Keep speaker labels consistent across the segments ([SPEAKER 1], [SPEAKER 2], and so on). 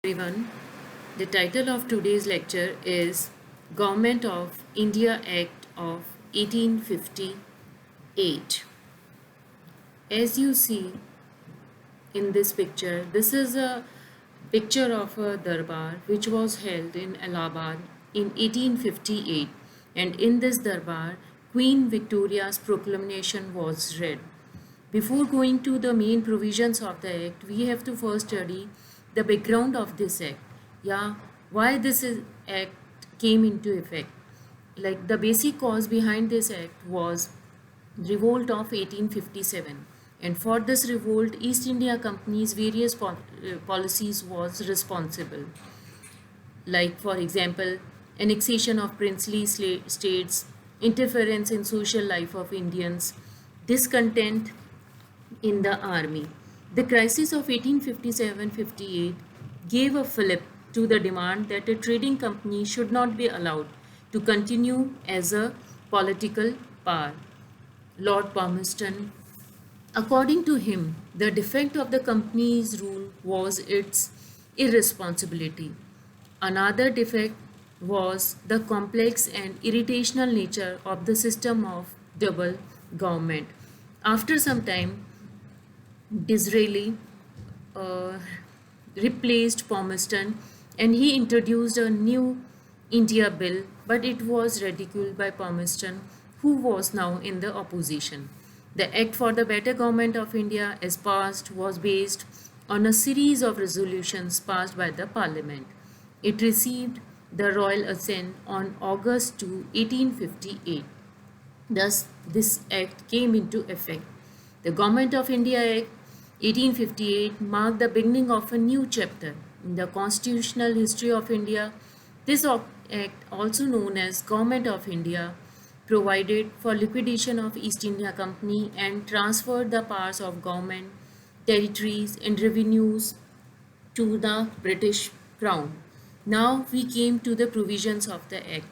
[SPEAKER 1] Everyone. The title of today's lecture is Government of India Act of 1858. As you see in this picture, this is a picture of a darbar which was held in Allahabad in 1858, and in this darbar, Queen Victoria's proclamation was read. Before going to the main provisions of the act, we have to first study the background of this act. Yeah, why act came into effect. Like the basic cause behind this act was revolt of 1857, and for this revolt East India Company's various policies was responsible, like for example annexation of princely states, interference in social life of Indians, discontent in the army. The crisis of 1857-58 gave a fillip to the demand that a trading company should not be allowed to continue as a political power. Lord Palmerston, according to him, the defect of the company's rule was its irresponsibility. Another defect was the complex and irritational nature of the system of double government. After some time, Disraeli uh, replaced Palmerston and he introduced a new India Bill, but it was ridiculed by Palmerston, who was now in the opposition. The Act for the Better Government of India, as passed, was based on a series of resolutions passed by the Parliament. It received the royal assent on August 2, 1858. Thus, this act came into effect. The Government of India Act 1858 marked the beginning of a new chapter in the constitutional history of India. This act, also known as Government of India, provided for liquidation of East India Company and transferred the powers of government, territories and revenues to the British Crown. Now we came to the provisions of the Act.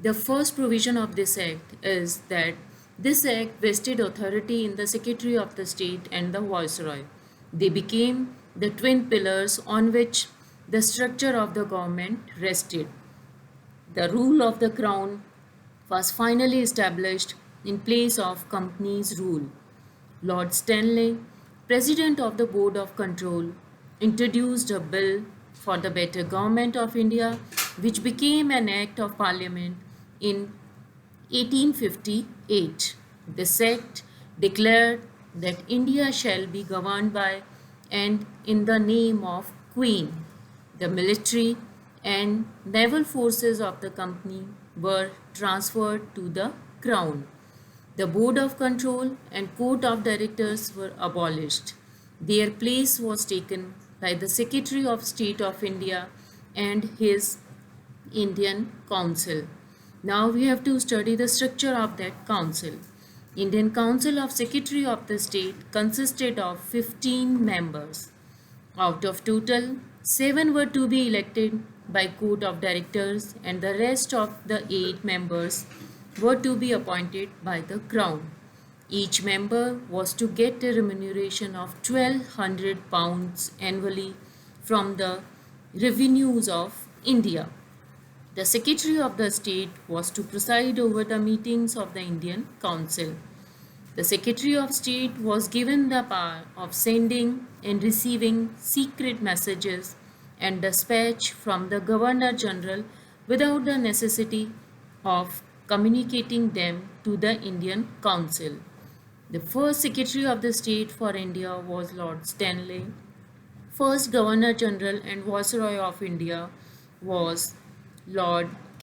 [SPEAKER 1] The first provision of this Act is that this Act vested authority in the Secretary of the State and the Viceroy. They became the twin pillars on which the structure of the government rested. The rule of the Crown was finally established in place of Company's rule. Lord Stanley, President of the Board of Control, introduced a bill for the better government of India, which became an Act of Parliament in 1858. This Act declared that India shall be governed by and in the name of Queen. The military and naval forces of the company were transferred to the Crown. The Board of Control and Court of Directors were abolished. Their place was taken by the Secretary of State of India and his Indian Council. Now we have to study the structure of that council. Indian Council of Secretary of the State consisted of 15 members. Out of total, 7 were to be elected by Court of Directors and the rest of the 8 members were to be appointed by the Crown. Each member was to get a remuneration of £1,200 annually from the revenues of India. The Secretary of the State was to preside over the meetings of the Indian Council. The Secretary of State was given the power of sending and receiving secret messages and dispatch from the Governor General without the necessity of communicating them to the Indian Council. The first Secretary of the State for India was Lord Stanley. First Governor General and Viceroy of India was Lord